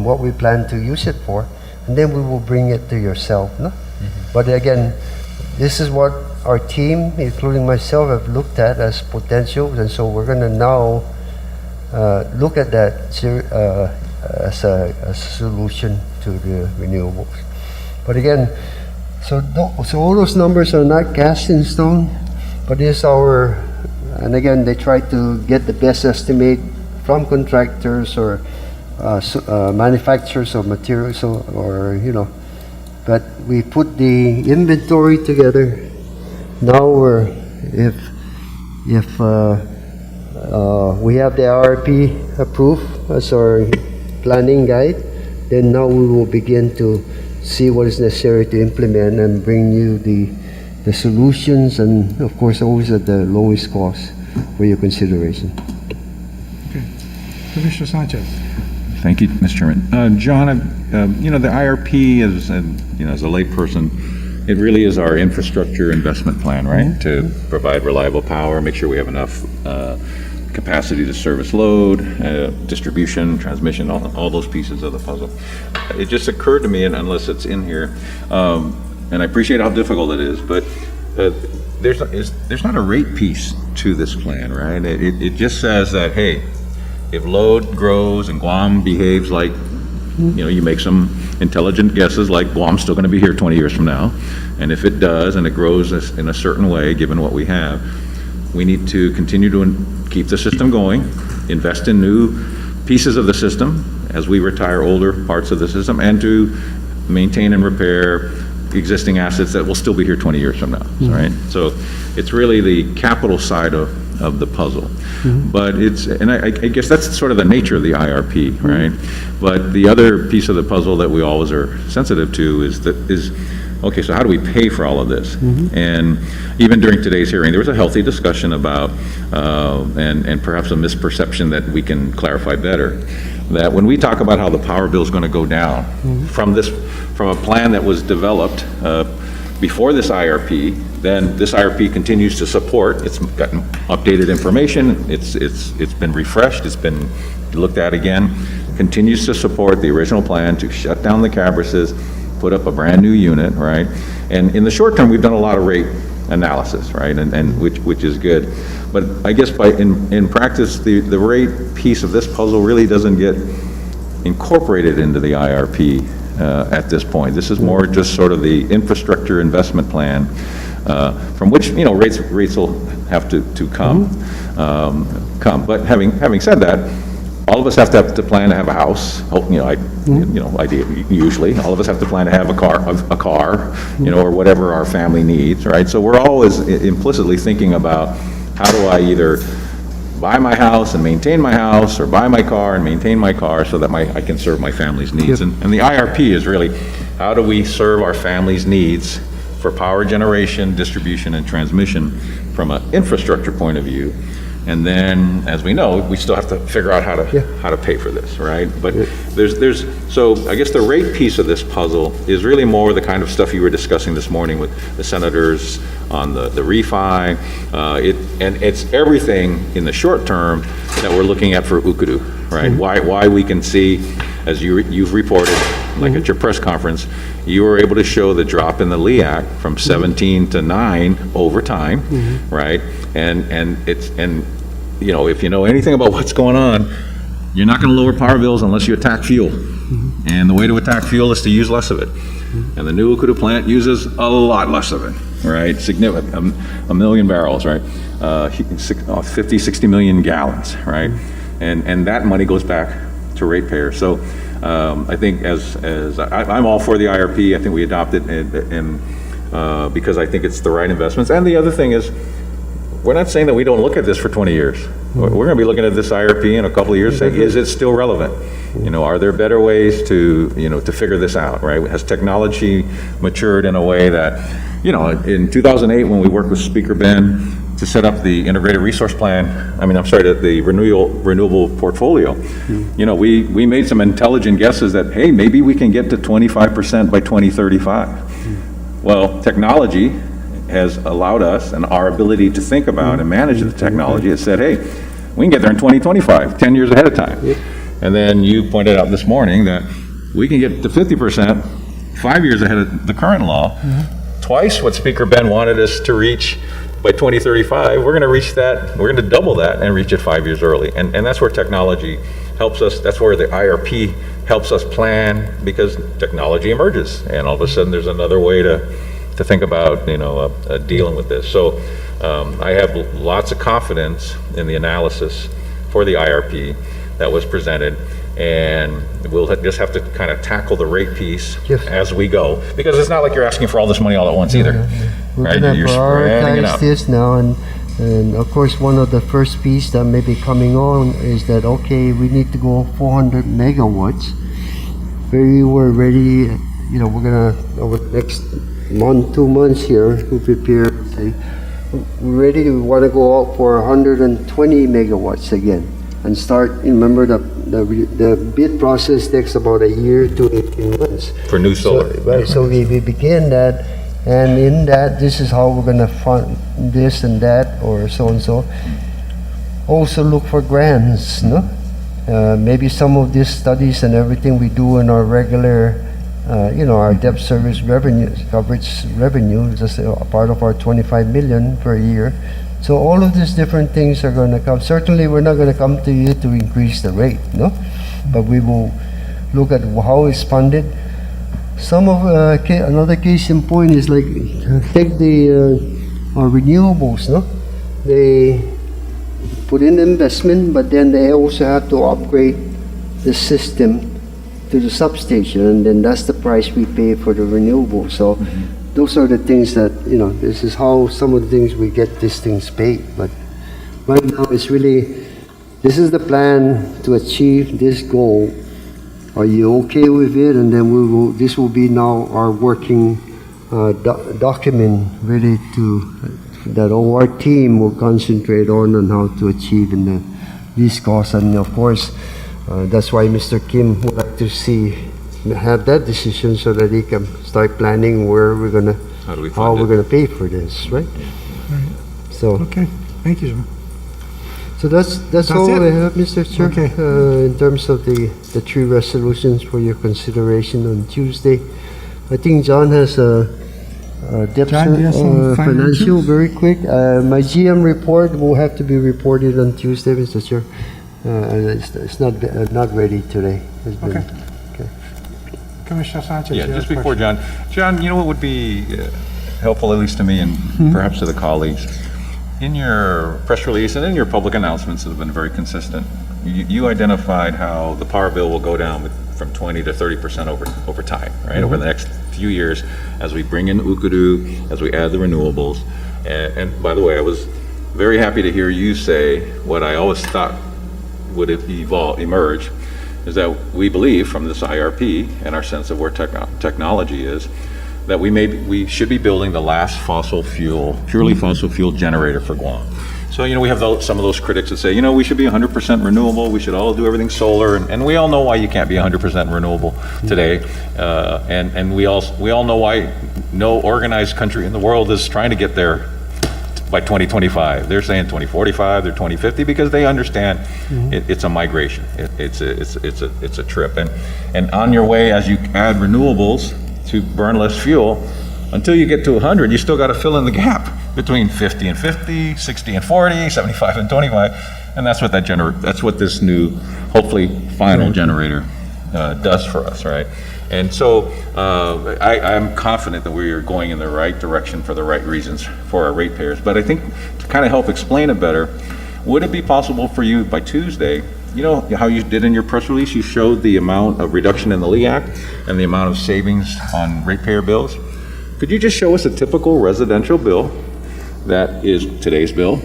what we plan to use it for, and then we will bring it to yourself. No? But again, this is what our team, including myself, have looked at as potentials, and so we're going to now look at that as a solution to the renewables. But again, so all those numbers are not cast in stone, but it's and again, they try to get the best estimate from contractors or manufacturers of materials, but we put the inventory together. Now if we have the IRP approved as our planning guide, then now we will begin to see what is necessary to implement and bring you the solutions, and of course always at the lowest cost for your consideration. Commissioner Sanchez. Thank you, Mr. Chairman. John, the IRP is, as a layperson, it really is our infrastructure investment plan, right? To provide reliable power, make sure we have enough capacity to service load, distribution, transmission, all those pieces of the puzzle. It just occurred to me, and unless it's in here, and I appreciate how difficult it is, but there's not a rate piece to this plan, right? It just says that, hey, if load grows and Guam behaves like, you make some intelligent guesses like Guam's still going to be here 20 years from now, and if it does and it grows in a certain way, given what we have, we need to continue to keep the system going, invest in new pieces of the system as we retire older parts of the system, and to maintain and repair existing assets that will still be here 20 years from now, right? So it's really the capital side of the puzzle. But I guess that's sort of the nature of the IRP, right? But the other piece of the puzzle that we always are sensitive to is okay, so how do we pay for all of this? And even during today's hearing, there was a healthy discussion about, and perhaps a misperception that we can clarify better, that when we talk about how the power bill is going to go down from a plan that was developed before this IRP, then this IRP continues to support. It's gotten updated information. It's been refreshed. It's been looked at again. Continues to support the original plan to shut down the CABRASes, put up a brand new unit, right? And in the short term, we've done a lot of rate analysis, right? And which is good. But I guess in practice, the rate piece of this puzzle really doesn't get incorporated into the IRP at this point. This is more just sort of the infrastructure investment plan, from which rates will have to come. But having said that, all of us have to plan to have a house. Usually, all of us have to plan to have a car, or whatever our family needs, right? So we're always implicitly thinking about how do I either buy my house and maintain my house, or buy my car and maintain my car so that I can serve my family's needs. And the IRP is really how do we serve our family's needs for power generation, distribution, and transmission from an infrastructure point of view. And then, as we know, we still have to figure out how to pay for this, right? But so I guess the rate piece of this puzzle is really more the kind of stuff you were discussing this morning with the senators on the refi. And it's everything in the short term that we're looking at for Ukudu, right? Why we can see, as you've reported, like at your press conference, you were able to show the drop in the LEAC from 17 to 9 over time, right? And if you know anything about what's going on, you're not going to lower power bills unless you attack fuel, And the way to attack fuel is to use less of it. And the new Ukudu plant uses a lot less of it, right? Significant, a million barrels, right? 50, 60 million gallons, right? And that money goes back to ratepayers. So I think I'm all for the IRP. I think we adopt it and because I think it's the right investments. And the other thing is, we're not saying that we don't look at this for 20 years. We're going to be looking at this IRP in a couple of years, saying, is it still relevant? Are there better ways to, to figure this out, right? Has technology matured in a way that, in 2008, when we worked with Speaker Ben to set up the integrated resource plan, the renewable portfolio, we made some intelligent guesses that, hey, maybe we can get to 25% by 2035. Well, technology has allowed us, and our ability to think about and manage the technology has said, hey, we can get there in 2025, 10 years ahead of time. And then you pointed out this morning that we can get to 50%, 5 years ahead of the current law, twice what Speaker Ben wanted us to reach by 2035. We're going to reach that, we're going to double that and reach it 5 years early. And that's where technology helps us, that's where the IRP helps us plan, because technology emerges, and all of a sudden there's another way to think about, dealing with this. So I have lots of confidence in the analysis for the IRP that was presented, and we'll just have to kind of tackle the rate piece as we go, because it's not like you're asking for all this money all at once either. We're Right? going to You're spreading it prioritize out. this now, and of course, one of the first piece that may be coming on is that, okay, we need to go 400 megawatts. We were ready, we're going to, over the next month, 2 months here, we prepare, say, we want to go out for 120 megawatts again and start. Remember, the bid process takes about a year to 18 months For new solar. So we begin that, and in that, this is how we're going to fund this and that, or so and so. Also look for grants, no? Maybe some of these studies and everything we do in our regular our debt service revenue, coverage revenue, just a part of our 25 million per year. So all of these different things are going to come. Certainly, we're not going to come to you to increase the rate, no? But we will look at how it's funded. Some of another case in point is like take our renewables, no? They put in investment, but then they also have to upgrade the system to the substation, and then that's the price we pay for the renewable. So those are the things that, this is how some of the things we get these things paid. But right now it's really, this is the plan to achieve this goal. Are you okay with it? And then this will be now our working document ready that our team will concentrate on how to achieve these costs. And of course, that's why Mr. Kim would like to have that decision so that he can start planning where we're gonna, how we're gonna pay for this, right? Right. So, Okay, thank you, sir. so that's all it? I have, Mr. Chair. Okay. In terms of the three resolutions for your consideration on Tuesday. I think John has a debt John, do you have some financial, financials? very quick. My GM report will have to be reported on Tuesday, Mr. Chair. It's not ready today. It's been- Okay. Commissioner Sanchez. Yeah, you just have a before question. John, what would be helpful, at least to me and perhaps to the colleagues, in your press release and in your public announcements that have been very consistent, you identified how the power bill will go down from 20 to 30% over time, right? Over the next few years, as we bring in Ukudu, as we add the renewables. And by the way, I was very happy to hear you say what I always thought would emerge, is that we believe from this IRP and our sense of where technology is, that we should be building the last purely fossil fuel generator for Guam. So, we have some of those critics that say, we should be 100% renewable, we should all do everything solar, and we all know why you can't be 100% renewable today. And we all know why no organized country in the world is trying to get there by 2025. They're saying 2045, they're 2050, because they understand it's a migration. It's a trip. And on your way, as you add renewables to burn less fuel, until you get to 100, you still got to fill in the gap between 50 and 50, 60 and 40, 75 and 25, and that's what this new, hopefully final generator does for us, right? And so I'm confident that we are going in the right direction for the right reasons for our ratepayers. But I think to kind of help explain it better, would it be possible for you by Tuesday, you know how you did in your press release, you showed the amount of reduction in the LEAC and the amount of savings on ratepayer bills? Could you just show us a typical residential bill that is today's bill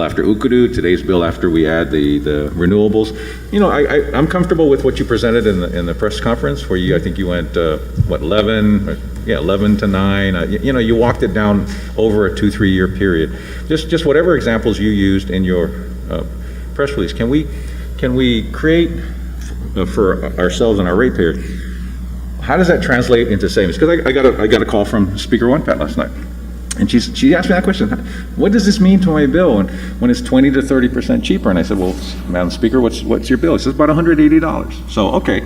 after UKUDU, today's bill after we add the renewables? You know, I'm comfortable with what you presented in the press conference where I think you went, 11 to 9. You know, you walked it down over a 2-3 year period. Just whatever examples you used in your press release. Can we create for ourselves and our ratepayers, how does that translate into savings? Because I got a call from Speaker One Pat last night. And she asked me that question, what does this mean to my bill when it's 20 to 30% cheaper? And I said, well, Madam Speaker, what's your bill? It says about $180. So, okay,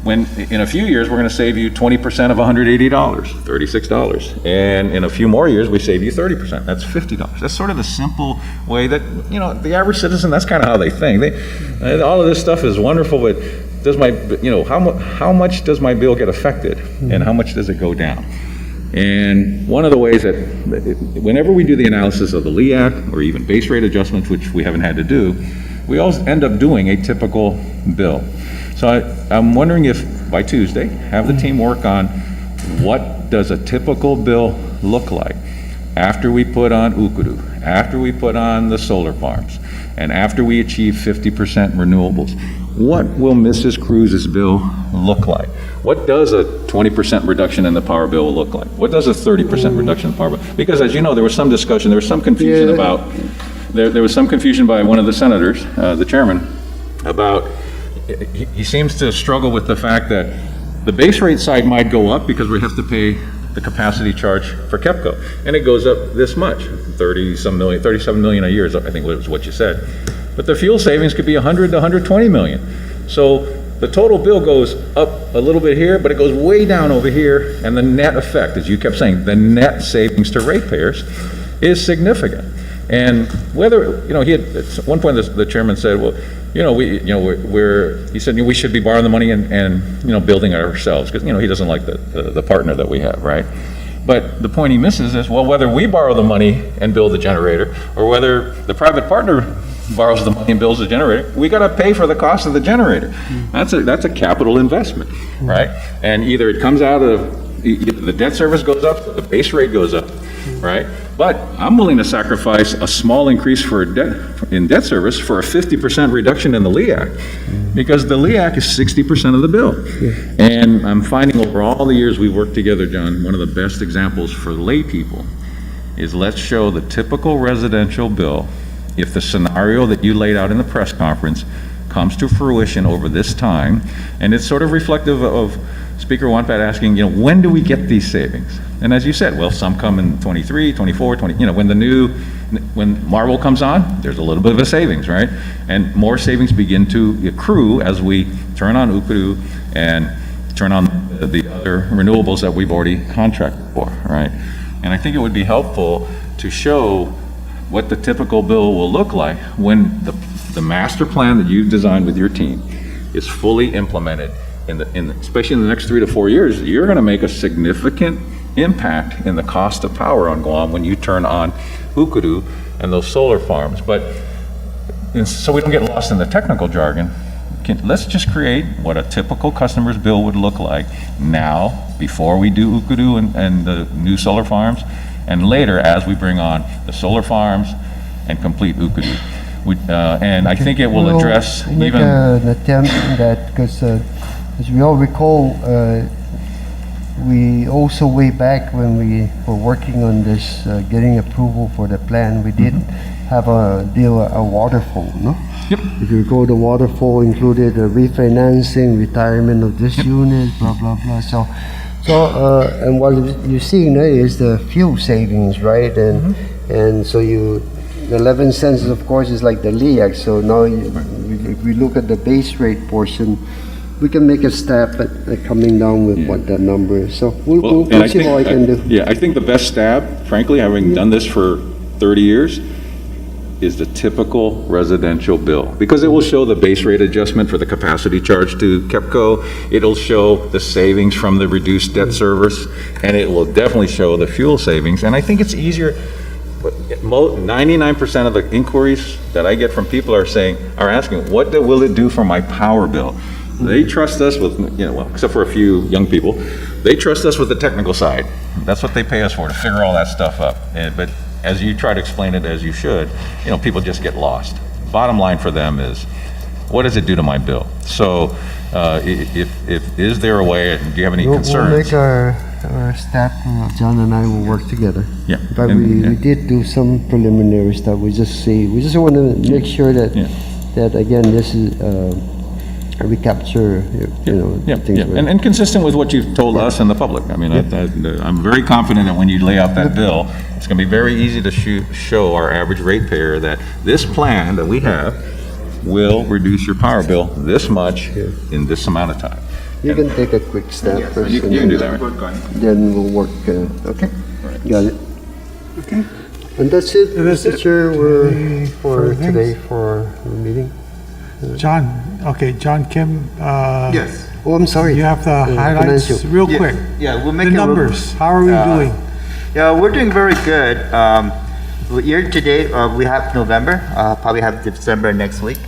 when in a few years, we're going to save you 20% of $180, $36. And in a few more years, we save you 30%. That's $50. That's sort of the simple way that, you know, the average citizen, that's kind of how they think. All of this stuff is wonderful, but does how much does my bill get affected? And how much does it go down? And one of the ways that, whenever we do the analysis of the LEAC or even base rate adjustments, which we haven't had to do, we always end up doing a typical bill. So I'm wondering if by Tuesday, have the team work on what does a typical bill look like after we put on UKUDU, after we put on the solar farms, and after we achieve 50% renewables. What will Mrs. Cruz's bill look like? What does a 20% reduction in the power bill look like? What does a 30% reduction in the power bill? Because as you know, there was some discussion, there was some confusion about, there was some confusion by one of the senators, the chairman, about, he seems to struggle with the fact that the base rate side might go up because we have to pay the capacity charge for KEPCO. And it goes up this much, 37 million a year is, I think was what you said. But the fuel savings could be 100 to 120 million. So the total bill goes up a little bit here, but it goes way down over here, and the net effect, as you kept saying, the net savings to ratepayers is significant. And whether, you know, he had, at one point the chairman said, well, you know, he said we should be borrowing the money and you know, building it ourselves, because, you know, he doesn't like the partner that we have, right? But the point he misses is, well, whether we borrow the money and build the generator, or whether the private partner borrows the money and builds the generator, we got to pay for the cost of the generator. That's a capital investment, right? And either it comes out of, the debt service goes up, the base rate goes up, right? But I'm willing to sacrifice a small increase in debt service for a 50% reduction in the LEAC, because the LEAC is 60% of the bill. And I'm finding over all the years we've worked together, John, one of the best examples for lay people is, let's show the typical residential bill. If the scenario that you laid out in the press conference comes to fruition over this time, and it's sort of reflective of Speaker Wanpat asking, you know, when do we get these savings? And as you said, well, some come in 23, 24, 20, you know, when Marvel comes on, there's a little bit of a savings, right? And more savings begin to accrue as we turn on UKUDU and turn on the other renewables that we've already contracted for, right? And I think it would be helpful to show what the typical bill will look like when the master plan that you've designed with your team is fully implemented, especially in the next 3 to 4 years. You're going to make a significant impact in the cost of power on Guam when you turn on UKUDU and those solar farms. But so we don't get lost in the technical jargon, let's just create what a typical customer's bill would look like now, before we do UKUDU and the new solar farms, and later as we bring on the solar farms and complete UKUDU. And I think it will address we'll make even... an attempt in that, because as we all recall, we also way back when we were working on this, getting approval for the plan, we did have a waterfall, no? Yep. If you recall, the waterfall included refinancing, retirement of this unit, blah, blah, blah. So, and what you're seeing there is the fuel savings, right? And so the 11 cents, of course, is like the LEAC. So now, if we look at the base rate portion, we can make a step at coming down with what that number is. So we'll see what I can do. Yeah, I think the best stab, frankly, having done this for 30 years, is the typical residential bill, because it will show the base rate adjustment for the capacity charge to KEPCO, it'll show the savings from the reduced debt service, and it will definitely show the fuel savings. And I think it's easier, 99% of the inquiries that I get from people are asking, what will it do for my power bill? They trust us with, well, except for a few young people, they trust us with the technical side. That's what they pay us for, to figure all that stuff up. But as you try to explain it as you should, people just get lost. Bottom line for them is, what does it do to my bill? So, is there a way, do you have any concerns? We'll make our staff, John and I will work together. Yeah. But we did do some preliminary stuff. We just want to make sure that, that again, this is, recapture, things. Yeah. And consistent with what you've told us and the public. I mean, I'm very confident that when you lay out that bill, it's going to be very easy to show our average ratepayer that this plan that we have will reduce your power bill this much in this amount of time. You can take a quick step first. You can do that, right? Then we'll work, okay? Right. Got it. Okay. And that's it, Mr. Chair, we're for things. today for the meeting. John Kim, Yes. Oh, I'm sorry. you have the highlights financial. real quick. Yeah, we'll make The it real- numbers, how are we doing? Yeah, we're doing very good. Year to date, we have November, probably have December next week.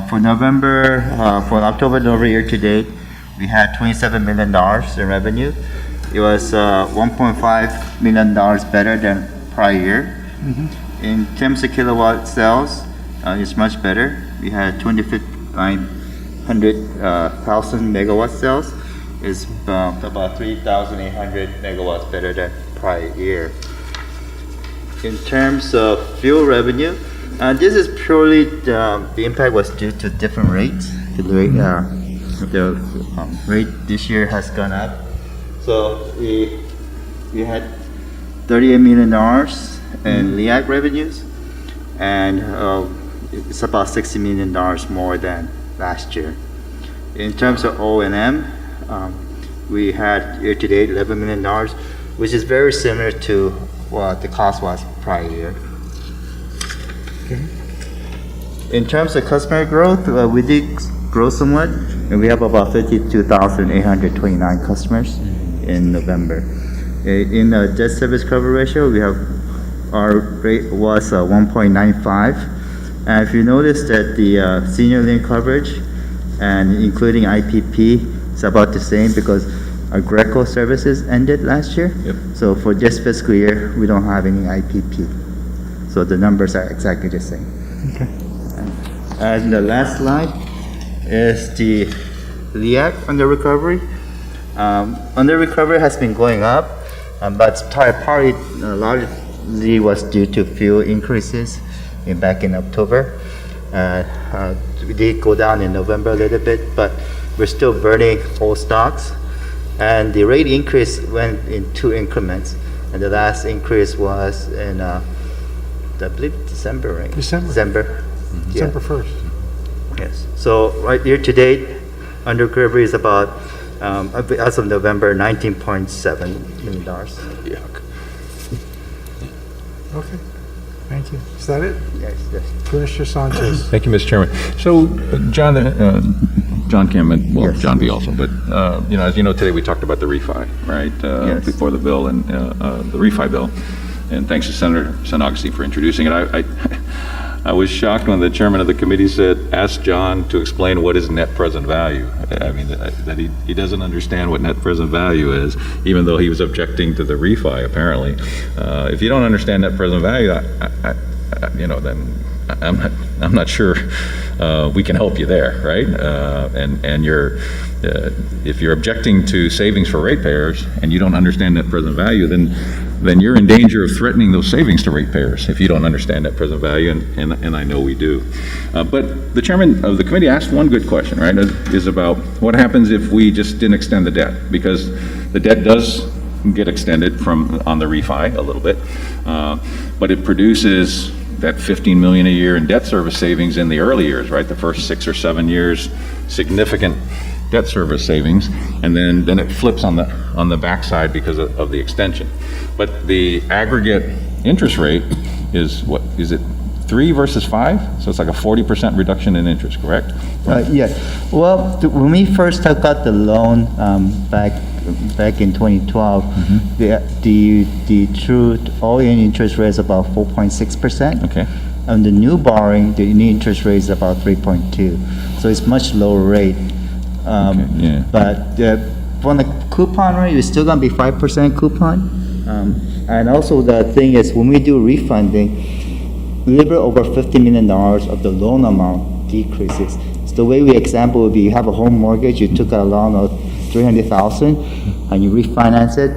For November, for October, November year to date, we had $27 million in revenue. It was $1.5 million better than prior year. In terms of kilowatt sales, it's much better. We had 2,900,000 megawatt sales. It's about 3,800 megawatts better than prior year. In terms of fuel revenue, this is purely the impact was due to different rates. The rate this year has gone up. So we had $38 million in LEAC revenues, and it's about $60 million more than last year. In terms of O&M, we had year-to-date $11 million, which is very similar to what the cost was prior year. In terms of customer growth, we did grow somewhat, and we have about 52,829 customers in November. In the debt service cover ratio, our rate was 1.95. And if you notice that the senior lien coverage and including IPP is about the same because our Greco services ended last year. So for this fiscal year, we don't have any IPP. So the numbers are exactly the same. And the last slide is the LEAC under recovery. Under recovery has been going up, but partly largely was due to fuel increases back in October. We did go down in November a little bit, but we're still burning old stocks. And the rate increase went in 2 increments, and the last increase was in, I believe, December, right? December. December 1st. Yes. So right year to date, under recovery is about, as of November, $19.7 million. Yuck. Okay, thank you. Is that it? Yes, yes. Commissioner Sanchez. Thank you, Mr. Chairman. So, John Kim, and well, John B. also, but, as you know, today we talked about the refi, right? Yes. Before the bill and the refi bill. And thanks to Senator Augustine for introducing it. I was shocked when the chairman of the committee said, ask John to explain what is net present value. I mean, that he doesn't understand what net present value is, even though he was objecting to the refi, apparently. If you don't understand net present value, then I'm not sure we can help you there, right? And if you're objecting to savings for ratepayers and you don't understand net present value, then you're in danger of threatening those savings to ratepayers if you don't understand net present value, and I know we do. But the chairman of the committee asked one good question, right? Is about what happens if we just didn't extend the debt, because the debt does get extended on the refi a little bit, but it produces that $15 million a year in debt service savings in the early years, right? The first 6 or 7 years, significant debt service savings, and then it flips on the backside because of the extension. But the aggregate interest rate is what is it? 3 versus 5, so it's like a 40% reduction in interest, correct? Yes. Well, when we first took out the loan back in 2012, the true all-in interest rate is about 4.6%. Okay. And the new borrowing, the new interest rate is about 3.2. So it's much lower rate. Yeah. But for the coupon rate, it's still going to be 5% coupon. And also the thing is, when we do refunding, a little bit over $50 million of the loan amount decreases. So the way we example would be, you have a home mortgage, you took out a loan of $300,000 and you refinance it,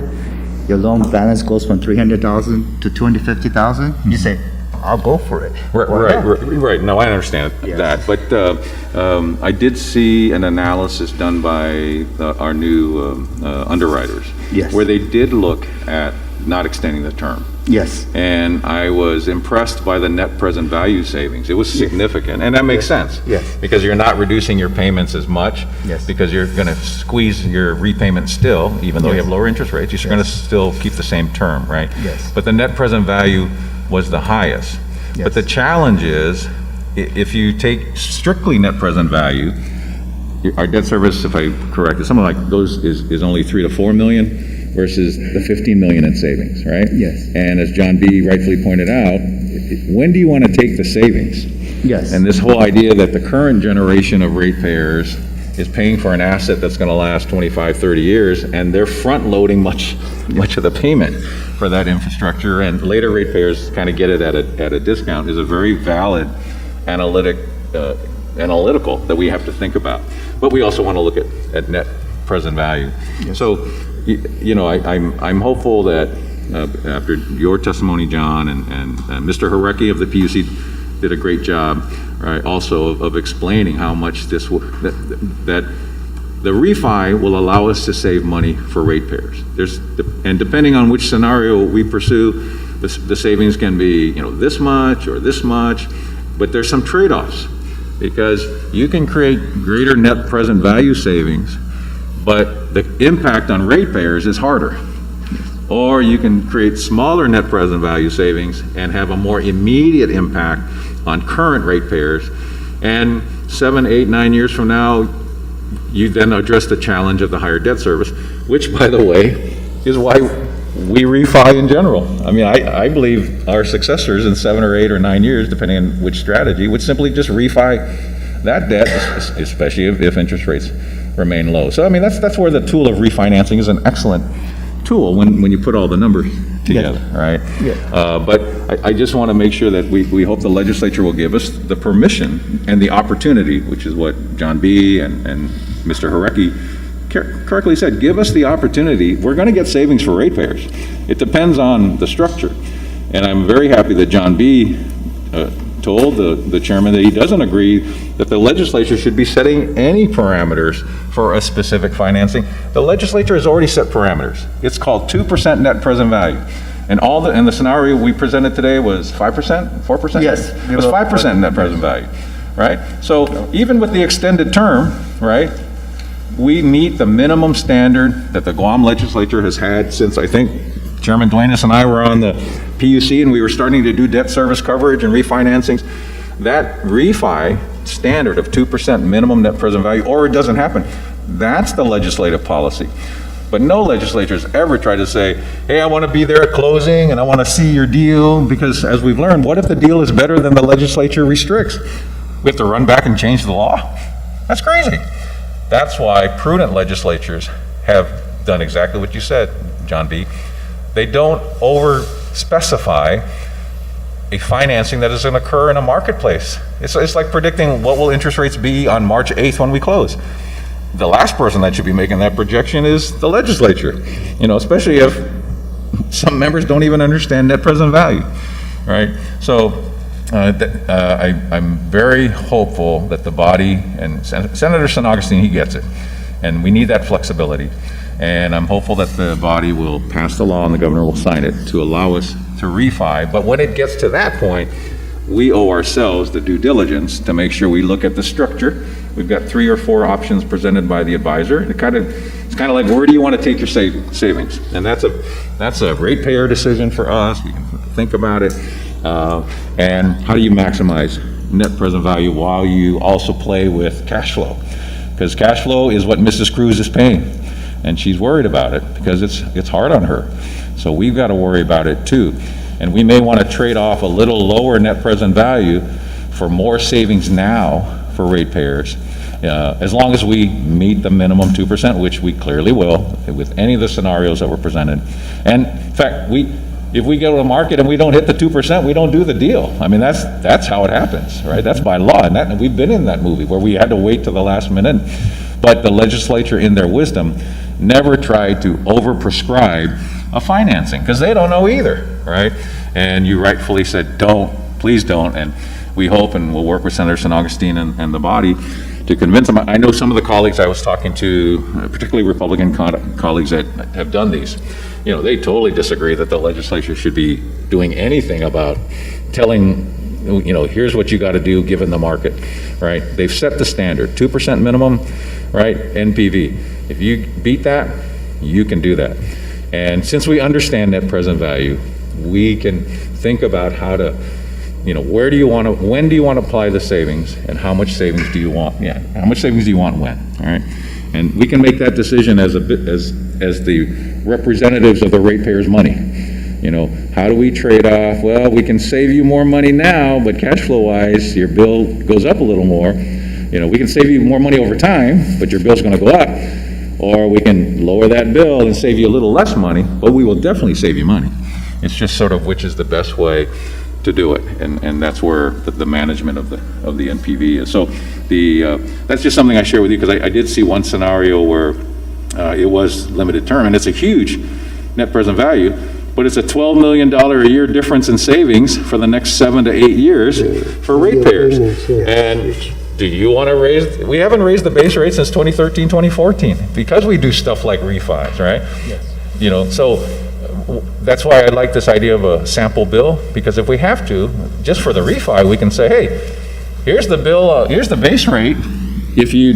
your loan balance goes from $300,000 to $250,000. You say, I'll go for it. Right. No, I understand Yes. that. But I did see an analysis done by our new underwriters. Yes. Where they did look at not extending the term. Yes. And I was impressed by the net present value savings. It was significant, and that makes sense. Yes. Because you're not reducing your payments as much. Yes. Because you're going to squeeze your repayment still, even though you Yes. have lower interest rates, you're going to still keep the same term, right? Yes. But the net present value was the highest. Yes. But the challenge is, if you take strictly net present value, our debt service, if I correct it, something like those is only 3 to 4 million versus the 15 million in savings, right? Yes. And as John B. rightfully pointed out, when do you want to take the savings? Yes. And this whole idea that the current generation of ratepayers is paying for an asset that's going to last 25, 30 years, and they're front-loading much of the payment for that infrastructure, and later ratepayers kind of get it at a discount, is a very valid analytical that we have to think about. But we also want to look at net present value. Yes. So, I'm hopeful that after your testimony, John, and Mr. Harecki of the PUC did a great job, right, also of explaining how much that the refi will allow us to save money for ratepayers. And depending on which scenario we pursue, the savings can be, this much or this much, but there's some trade-offs, because you can create greater net present value savings, but the impact on ratepayers is harder. Or you can create smaller net present value savings and have a more immediate impact on current ratepayers. And 7, 8, 9 years from now, you then address the challenge of the higher debt service, which, by the way, is why we refi in general. I mean, I believe our successors in 7 or 8 or 9 years, depending on which strategy, would simply just refi that debt, especially if interest rates remain low. So, I mean, that's where the tool of refinancing is an excellent tool when you put all the numbers together, right? Yeah. But I just want to make sure that we hope the legislature will give us the permission and the opportunity, which is what John B. and Mr. Harecki correctly said, give us the opportunity. We're going to get savings for ratepayers. It depends on the structure. And I'm very happy that John B. told the chairman that he doesn't agree that the legislature should be setting any parameters for a specific financing. The legislature has already set parameters. It's called 2% net present value. And the scenario we presented today was 5%, 4%? Yes. It was 5% net present value, right? So even with the extended term, right, we meet the minimum standard that the Guam legislature has had since, I think, Chairman Duenas and I were on the PUC and we were starting to do debt service coverage and refinancings. That refi standard of 2% minimum net present value, or it doesn't happen, that's the legislative policy. But no legislature has ever tried to say, hey, I want to be there at closing and I want to see your deal, because as we've learned, what if the deal is better than the legislature restricts? We have to run back and change the law? That's crazy. That's why prudent legislatures have done exactly what you said, John B. They don't over-specify a financing that is going to occur in a marketplace. It's like predicting what will interest rates be on March 8th when we close. The last person that should be making that projection is the legislature, especially if some members don't even understand net present value, right? So I'm very hopeful that the body, and Senator San Augustine, he gets it, and we need that flexibility. And I'm hopeful that the body will pass the law and the governor will sign it to allow us to refi. But when it gets to that point, we owe ourselves the due diligence to make sure we look at the structure. We've got 3 or 4 options presented by the advisor. It's kind of like, where do you want to take your savings? And that's a ratepayer decision for us. We can think about it. And how do you maximize net present value while you also play with cash flow? Because cash flow is what Mrs. Cruz is paying, and she's worried about it because it's hard on her. So we've got to worry about it too. And we may want to trade off a little lower net present value for more savings now for ratepayers, as long as we meet the minimum 2%, which we clearly will with any of the scenarios that were presented. And in fact, if we go to the market and we don't hit the 2%, we don't do the deal. I mean, that's how it happens, right? That's by law, and we've been in that movie where we had to wait till the last minute. But the legislature, in their wisdom, never tried to overprescribe a financing, because they don't know either, right? And you rightfully said, please don't, and we hope, and we'll work with Senator San Augustine and the body to convince them. I know some of the colleagues I was talking to, particularly Republican colleagues that have done these, they totally disagree that the legislature should be doing anything about telling, here's what you got to do given the market, right? They've set the standard, 2% minimum, right, NPV. If you beat that, you can do that. And since we understand net present value, we can think about how to, when do you want to apply the savings, and how much savings do you want? Yeah, how much savings do you want when? All right, and we can make that decision as the representatives of the ratepayers' money. How do we trade off? Well, we can save you more money now, but cash flow wise, your bill goes up a little more. We can save you more money over time, but your bill's going to go up. Or we can lower that bill and save you a little less money, but we will definitely save you money. It's just sort of which is the best way to do it, and that's where the management of the NPV is. So that's just something I share with you, because I did see one scenario where it was limited term, and it's a huge net present value, but it's a $12 million a year difference in savings for the next 7 to 8 years for ratepayers. And do you want to we haven't raised the base rate since 2013, 2014, because we do stuff like refis, right? Yes. So that's why I like this idea of a sample bill, because if we have to, just for the refi, we can say, hey, here's the bill, here's the base rate. If you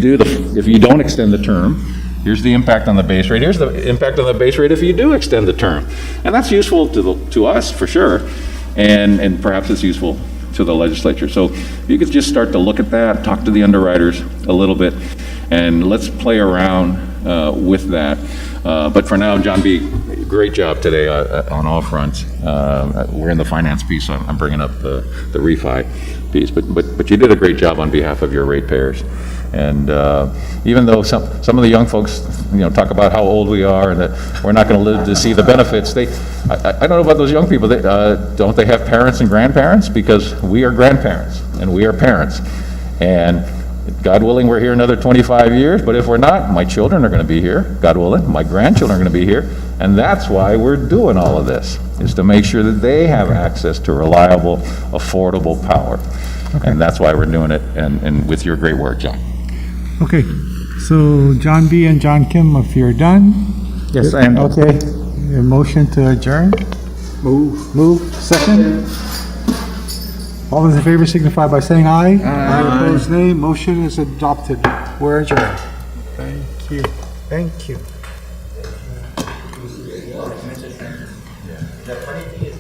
don't extend the term, here's the impact on the base rate. Here's the impact on the base rate if you do extend the term. And that's useful to us for sure, and perhaps it's useful to the legislature. So you could just start to look at that, talk to the underwriters a little bit, and let's play around with that. But for now, John B., great job today on all fronts. We're in the finance piece, so I'm bringing up the refi piece. But you did a great job on behalf of your ratepayers. And even though some of the young folks, talk about how old we are and that we're not going to live to see the benefits, I don't know about those young people. Don't they have parents and grandparents? Because we are grandparents and we are parents. And God willing, we're here another 25 years, but if we're not, my children are going to be here, God willing, my grandchildren are going to be here, and that's why we're doing all of this, is to make sure that they have access to reliable, affordable power. Okay. And that's why we're doing it, and with your great work, John. Okay, so John B. and John Kim, if you're done. Yes, I am. Okay, a motion to adjourn? Move. Second? All those in favor signify by saying aye. Aye. Opposed, nay. Motion is adopted. We're adjourned. Thank you. Thank you. The funny thing is,